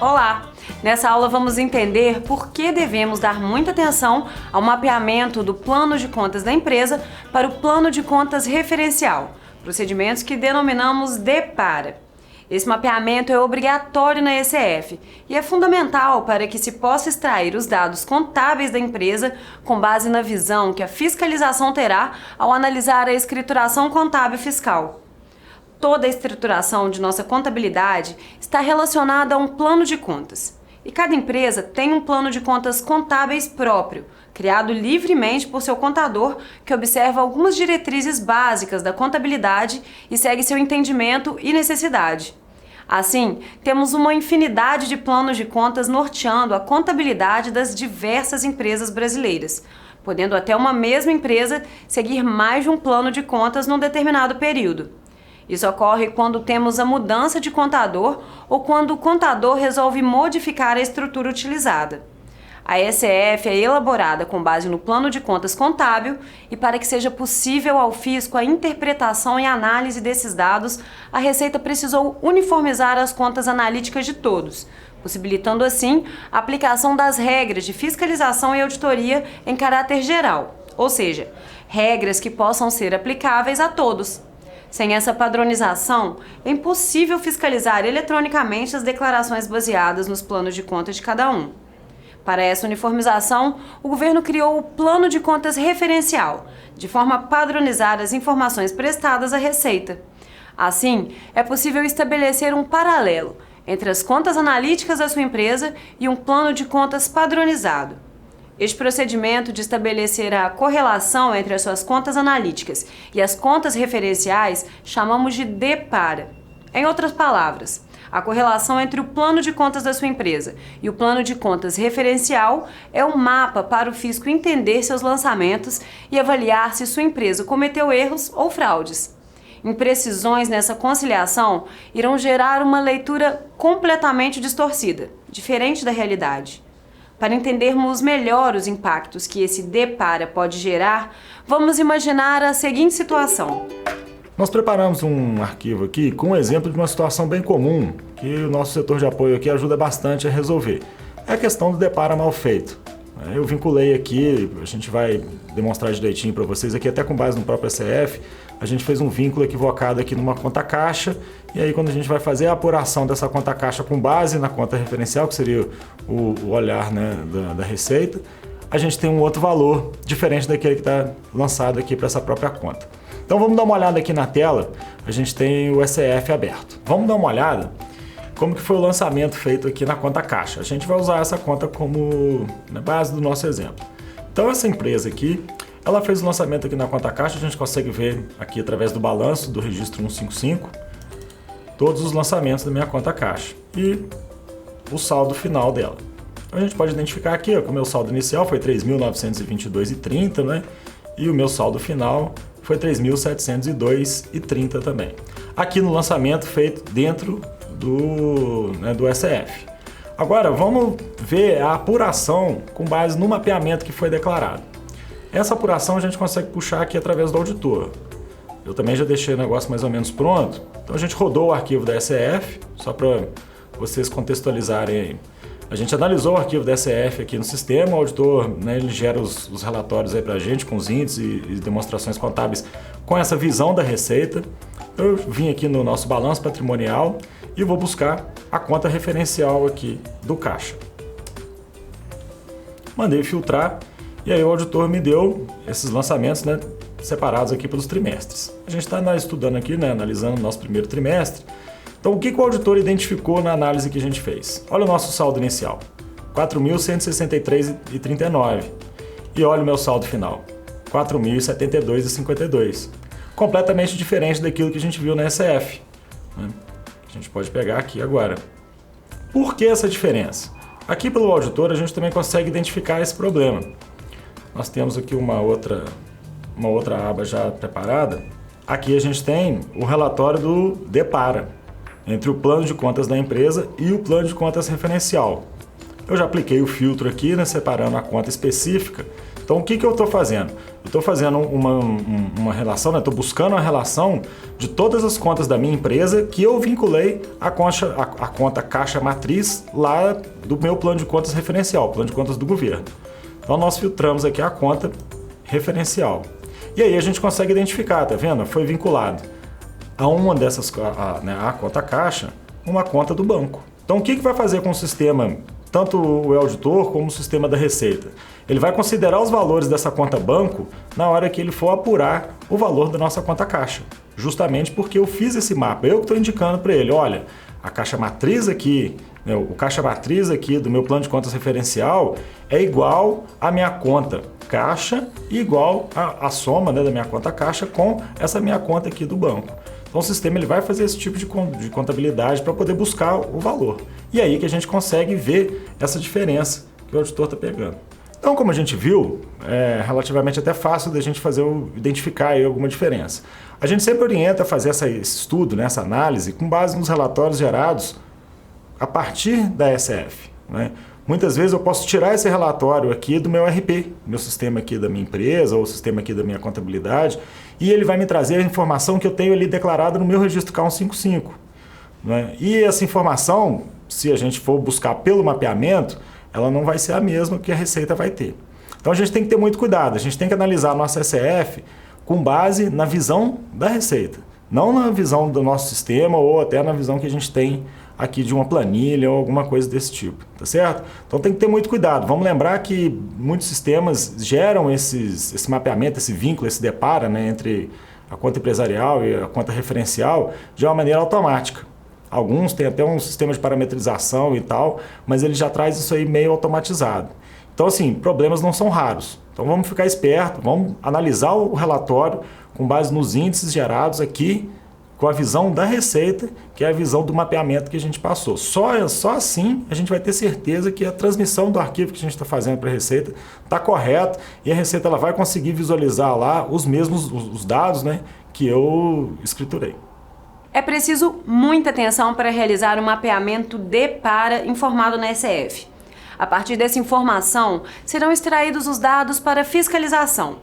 Olá! Nessa aula vamos entender por que devemos dar muita atenção ao mapeamento do plano de contas da empresa para o plano de contas referencial, procedimentos que denominamos DEPARA. Esse mapeamento é obrigatório na ECF e é fundamental para que se possa extrair os dados contábeis da empresa com base na visão que a fiscalização terá ao analisar a escrituração contábil fiscal. Toda a escrituração de nossa contabilidade está relacionada a um plano de contas. E cada empresa tem um plano de contas contábeis próprio, criado livremente por seu contador, que observa algumas diretrizes básicas da contabilidade e segue seu entendimento e necessidade. Assim, temos uma infinidade de planos de contas norteando a contabilidade das diversas empresas brasileiras, podendo até uma mesma empresa seguir mais de um plano de contas num determinado período. Isso ocorre quando temos a mudança de contador ou quando o contador resolve modificar a estrutura utilizada. A ECF é elaborada com base no plano de contas contábil e para que seja possível ao fisco a interpretação e análise desses dados, a Receita precisou uniformizar as contas analíticas de todos, possibilitando assim a aplicação das regras de fiscalização e auditoria em caráter geral, ou seja, regras que possam ser aplicáveis a todos. Sem essa padronização, é impossível fiscalizar eletronicamente as declarações baseadas nos planos de contas de cada um. Para essa uniformização, o governo criou o Plano de Contas Referencial, de forma a padronizar as informações prestadas à Receita. Assim, é possível estabelecer um paralelo entre as contas analíticas da sua empresa e um plano de contas padronizado. Este procedimento de estabelecer a correlação entre as suas contas analíticas e as contas referenciais chamamos de DEPARA. Em outras palavras, a correlação entre o plano de contas da sua empresa e o plano de contas referencial é um mapa para o fisco entender seus lançamentos e avaliar se sua empresa cometeu erros ou fraudes. Imprecisões nessa conciliação irão gerar uma leitura completamente distorcida, diferente da realidade. Para entendermos melhor os impactos que esse DEPARA pode gerar, vamos imaginar a seguinte situação. Nós preparamos um arquivo aqui com um exemplo de uma situação bem comum que o nosso setor de apoio aqui ajuda bastante a resolver. É a questão do DEPARA mal feito. Eu vinculei aqui, a gente vai demonstrar direitinho para vocês aqui, até com base no próprio ECF, a gente fez um vínculo equivocado aqui numa conta caixa, e aí quando a gente vai fazer a apuração dessa conta caixa com base na conta referencial, que seria o olhar, né, da Receita, a gente tem um outro valor diferente daquele que está lançado aqui para essa própria conta. Então vamos dar uma olhada aqui na tela, a gente tem o ECF aberto. Vamos dar uma olhada como que foi o lançamento feito aqui na conta caixa. A gente vai usar essa conta como na base do nosso exemplo. Então essa empresa aqui, ela fez o lançamento aqui na conta caixa, a gente consegue ver aqui através do balanço do registro 155, todos os lançamentos da minha conta caixa e o saldo final dela. Então a gente pode identificar aqui, ó, que o meu saldo inicial foi R$ 3.922,30, né? E o meu saldo final foi R$ 3.702,30 também. Aqui no lançamento feito dentro do ECF. Agora vamos ver a apuração com base no mapeamento que foi declarado. Essa apuração a gente consegue puxar aqui através do auditor. Eu também já deixei o negócio mais ou menos pronto. Então a gente rodou o arquivo da ECF, só para vocês contextualizarem aí. A gente analisou o arquivo da ECF aqui no sistema, o auditor, né, ele gera os relatórios aí para a gente com os índices e demonstrações contábeis com essa visão da Receita. Eu vim aqui no nosso balanço patrimonial e vou buscar a conta referencial aqui do caixa. Mandei filtrar e aí o auditor me deu esses lançamentos, né, separados aqui pelos trimestres. A gente está estudando aqui, né, analisando o nosso primeiro trimestre. Então o que o auditor identificou na análise que a gente fez? Olha o nosso saldo inicial, R$ 4.163,39. E olha o meu saldo final, R$ 4.072,52. Completamente diferente daquilo que a gente viu na ECF. Né? A gente pode pegar aqui agora. Por que essa diferença? Aqui pelo auditor a gente também consegue identificar esse problema. Nós temos aqui uma outra aba já preparada. Aqui a gente tem o relatório do DEPARA, entre o plano de contas da empresa e o plano de contas referencial. Eu já apliquei o filtro aqui, né, separando a conta específica Então, o que eu estou fazendo? Eu estou fazendo uma relação, né? Estou buscando uma relação de todas as contas da minha empresa que eu vinculei à conta caixa matriz lá do meu plano de contas referencial, plano de contas do governo. Então, nós filtramos aqui a conta referencial. E aí a gente consegue identificar, tá vendo? Foi vinculado a uma dessas, a conta caixa, uma conta do banco. Então, o que vai fazer com o sistema, tanto o auditor como o sistema da Receita? Ele vai considerar os valores dessa conta banco na hora que ele for apurar o valor da nossa conta caixa. Justamente porque eu fiz esse mapa, eu que estou indicando para ele, olha, a caixa matriz aqui, né, o caixa matriz aqui do meu plano de contas referencial é igual à minha conta caixa e igual à soma, né, da minha conta caixa com essa minha conta aqui do banco. Então o sistema ele vai fazer esse tipo de contabilidade para poder buscar o valor. E aí que a gente consegue ver essa diferença que o auditor está pegando. Então, como a gente viu, é relativamente até fácil da gente identificar aí alguma diferença. A gente sempre orienta a fazer esse estudo, né, essa análise, com base nos relatórios gerados a partir da SF, né? Muitas vezes eu posso tirar esse relatório aqui do meu RP, meu sistema aqui da minha empresa ou o sistema aqui da minha contabilidade, e ele vai me trazer a informação que eu tenho ali declarada no meu registro K155. Né? E essa informação, se a gente for buscar pelo mapeamento, ela não vai ser a mesma que a Receita vai ter. Então a gente tem que ter muito cuidado, a gente tem que analisar a nossa SF com base na visão da Receita, não na visão do nosso sistema ou até na visão que a gente tem aqui de uma planilha ou alguma coisa desse tipo, tá certo? Então tem que ter muito cuidado. Vamos lembrar que muitos sistemas geram esse mapeamento, esse vínculo, esse depara, né, entre a conta empresarial e a conta referencial de uma maneira automática. Alguns têm até um sistema de parametrização e tal, mas ele já traz isso aí meio automatizado. Então, assim, problemas não são raros. Então vamos ficar esperto, vamos analisar o relatório com base nos índices gerados aqui, com a visão da Receita, que é a visão do mapeamento que a gente passou. Só assim a gente vai ter certeza que a transmissão do arquivo que a gente está fazendo para a Receita está correta e a Receita ela vai conseguir visualizar lá os dados, né, que eu escriturei. É preciso muita atenção para realizar um mapeamento de para informado na SF. A partir dessa informação, serão extraídos os dados para fiscalização.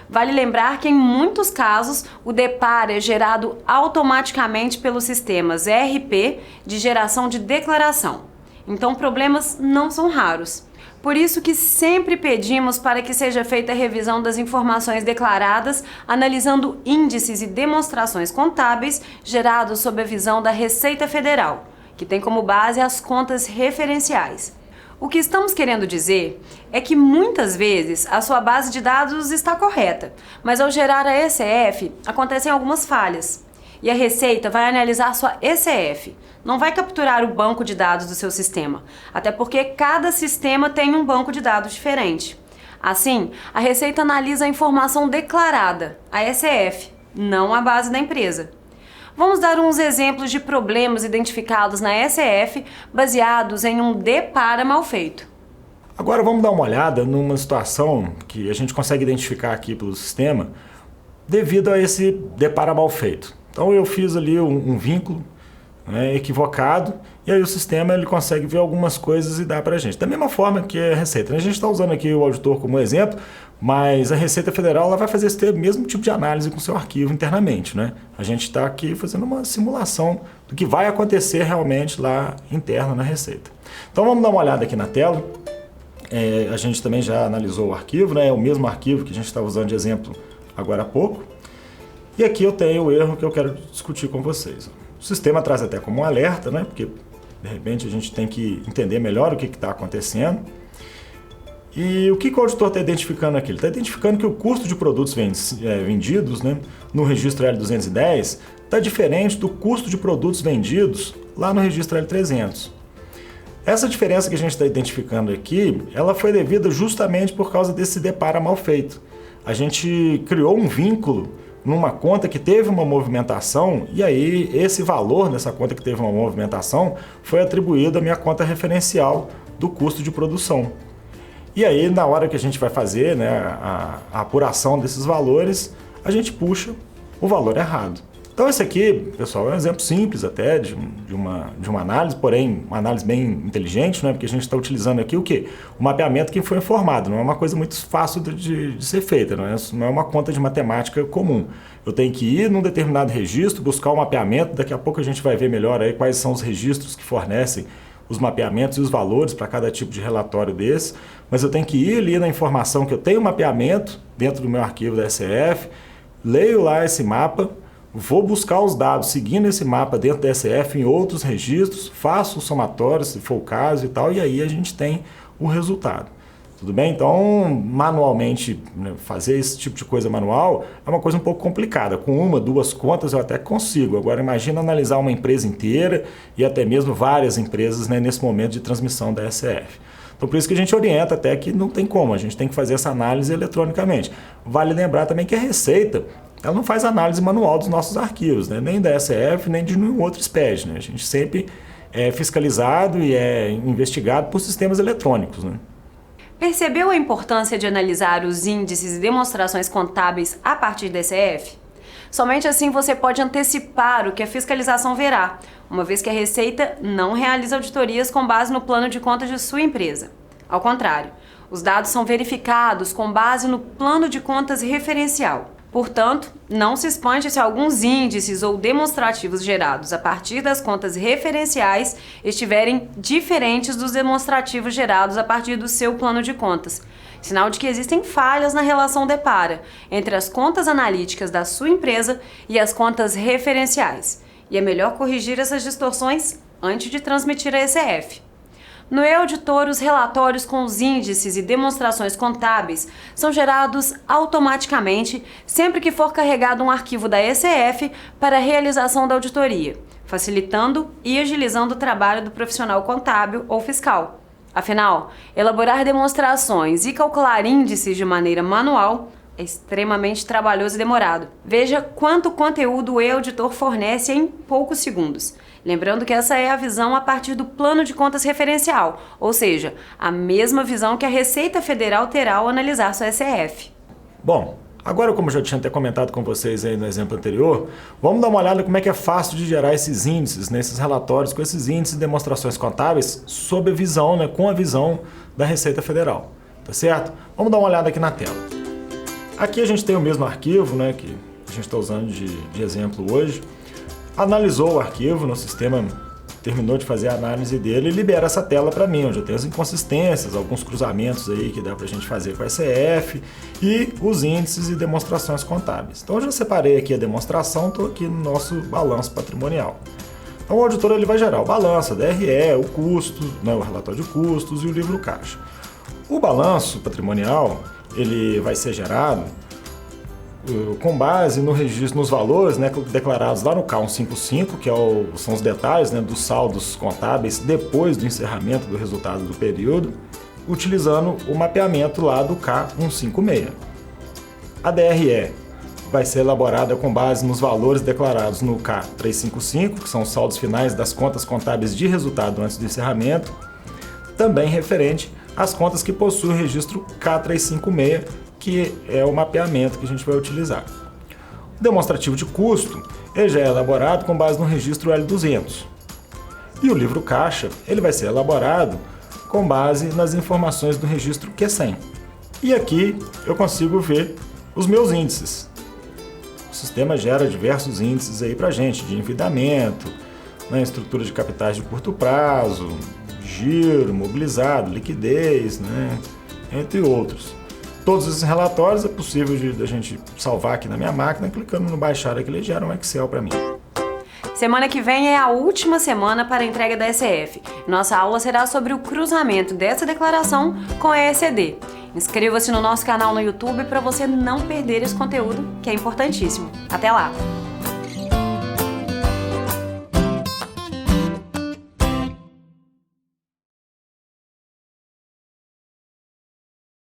Vale lembrar que, em muitos casos, o DEPAR é gerado automaticamente pelos sistemas ERP de geração de declaração. Então, problemas não são raros. Por isso que sempre pedimos para que seja feita a revisão das informações declaradas, analisando índices e demonstrações contábeis gerados sob a visão da Receita Federal, que tem como base as contas referenciais. O que estamos querendo dizer é que muitas vezes a sua base de dados está correta, mas ao gerar a ECF acontecem algumas falhas. E a Receita vai analisar sua ECF, não vai capturar o banco de dados do seu sistema, até porque cada sistema tem um banco de dados diferente. Assim, a Receita analisa a informação declarada, a ECF, não a base da empresa. Vamos dar uns exemplos de problemas identificados na ECF baseados em um DEPAR mal feito. Agora vamos dar uma olhada numa situação que a gente consegue identificar aqui pelo sistema devido a esse DEPAR mal feito. Então eu fiz ali um vínculo, né, equivocado, e aí o sistema ele consegue ver algumas coisas e dá para a gente. Da mesma forma que a Receita. A gente está usando aqui o auditor como exemplo, mas a Receita Federal ela vai fazer esse mesmo tipo de análise com o seu arquivo internamente. Né? A gente está aqui fazendo uma simulação do que vai acontecer realmente lá interno na Receita. Então vamos dar uma olhada aqui na tela. A gente também já analisou o arquivo, né? É o mesmo arquivo que a gente estava usando de exemplo agora há pouco. E aqui eu tenho o erro que eu quero discutir com vocês. O sistema traz até como um alerta, né? Porque de repente a gente tem que entender melhor o que está acontecendo. E o que o auditor está identificando aqui? Ele está identificando que o custo de produtos vendidos, né, no registro L210 está diferente do custo de produtos vendidos lá no registro L300. Essa diferença que a gente está identificando aqui, ela foi devida justamente por causa desse DEPAR mal feito. A gente criou um vínculo numa conta que teve uma movimentação e aí esse valor nessa conta que teve uma movimentação foi atribuído à minha conta referencial do custo de produção. E aí na hora que a gente vai fazer, né, a apuração desses valores, a gente puxa o valor errado. Então esse aqui, pessoal, é um exemplo simples até de uma análise, porém uma análise bem inteligente, né? Porque a gente está utilizando aqui o quê? O mapeamento que foi informado, não é uma coisa muito fácil de ser feita, não é uma conta de matemática comum. Eu tenho que ir num determinado registro, buscar o mapeamento, daqui a pouco a gente vai ver melhor aí quais são os registros que fornecem os mapeamentos e os valores para cada tipo de relatório desse, mas eu tenho que ir ali na informação que eu tenho mapeamento dentro do meu arquivo da SF, leio lá esse mapa, vou buscar os dados seguindo esse mapa dentro da SF em outros registros, faço o somatório, se for o caso e tal, e aí a gente tem o resultado. Tudo bem? Então, manualmente, né, fazer esse tipo de coisa manual é uma coisa um pouco complicada. Com uma, duas contas eu até consigo. Agora, imagina analisar uma empresa inteira e até mesmo várias empresas, né, nesse momento de transmissão da SF. Então, por isso que a gente orienta até que não tem como, a gente tem que fazer essa análise eletronicamente. Vale lembrar também que a Receita, ela não faz análise manual dos nossos arquivos, né? Nem da SF, nem de nenhum outro SPED, né? A gente sempre é fiscalizado e é investigado por sistemas eletrônicos, né? Percebeu a importância de analisar os índices e demonstrações contábeis a partir da SF? Somente assim você pode antecipar o que a fiscalização verá, uma vez que a Receita não realiza auditorias com base no plano de contas de sua empresa. Ao contrário, os dados são verificados com base no plano de contas referencial. Portanto, não se espante se alguns índices ou demonstrativos gerados a partir das contas referenciais estiverem diferentes dos demonstrativos gerados a partir do seu plano de contas. Sinal de que existem falhas na relação DEPARA entre as contas analíticas da sua empresa e as contas referenciais. E é melhor corrigir essas distorções antes de transmitir a ECF. No e-auditor, os relatórios com os índices e demonstrações contábeis são gerados automaticamente sempre que for carregado um arquivo da ECF para a realização da auditoria, facilitando e agilizando o trabalho do profissional contábil ou fiscal. Afinal, elaborar demonstrações e calcular índices de maneira manual é extremamente trabalhoso e demorado. Veja quanto conteúdo o e-auditor fornece em poucos segundos. Lembrando que essa é a visão a partir do plano de contas referencial, ou seja, a mesma visão que a Receita Federal terá ao analisar sua SF. Bom, agora como eu já tinha até comentado com vocês aí no exemplo anterior, vamos dar uma olhada como é que é fácil de gerar esses índices, nesses relatórios com esses índices e demonstrações contábeis sob a visão, né, com a visão da Receita Federal, tá certo? Vamos dar uma olhada aqui na tela. Aqui a gente tem o mesmo arquivo, né, que a gente está usando de exemplo hoje. Analisou o arquivo no sistema, terminou de fazer a análise dele e libera essa tela para mim, onde eu tenho as inconsistências, alguns cruzamentos aí que dá para a gente fazer com a SF e os índices e demonstrações contábeis. Então eu já separei aqui a demonstração, estou aqui no nosso balanço patrimonial. Então o auditor ele vai gerar o balanço, a DRE, o custo, né, o relatório de custos e o livro caixa. O balanço patrimonial ele vai ser gerado com base no registro, nos valores, né, declarados lá no K155, que são os detalhes, né, dos saldos contábeis depois do encerramento do resultado do período, utilizando o mapeamento lá do K156. A DRE vai ser elaborada com base nos valores declarados no K355, que são os saldos finais das contas contábeis de resultado antes do encerramento, também referente às contas que possuem o registro K356, que é o mapeamento que a gente vai utilizar. O demonstrativo de custo ele já é elaborado com base no registro L200. E o livro caixa ele vai ser elaborado com base nas informações do registro Q100. E aqui eu consigo ver os meus índices. O sistema gera diversos índices aí para a gente, de endividamento, né, estrutura de capitais de curto prazo, giro, mobilizado, liquidez, né, entre outros. Todos esses relatórios é possível da gente salvar aqui na minha máquina, clicando no baixar aqui, ele gera um Excel para mim. Semana que vem é a última semana para a entrega da ECF. Nossa aula será sobre o cruzamento dessa declaração com a ECD. Inscreva-se no nosso canal no YouTube para você não perder esse conteúdo, que é importantíssimo. Até lá!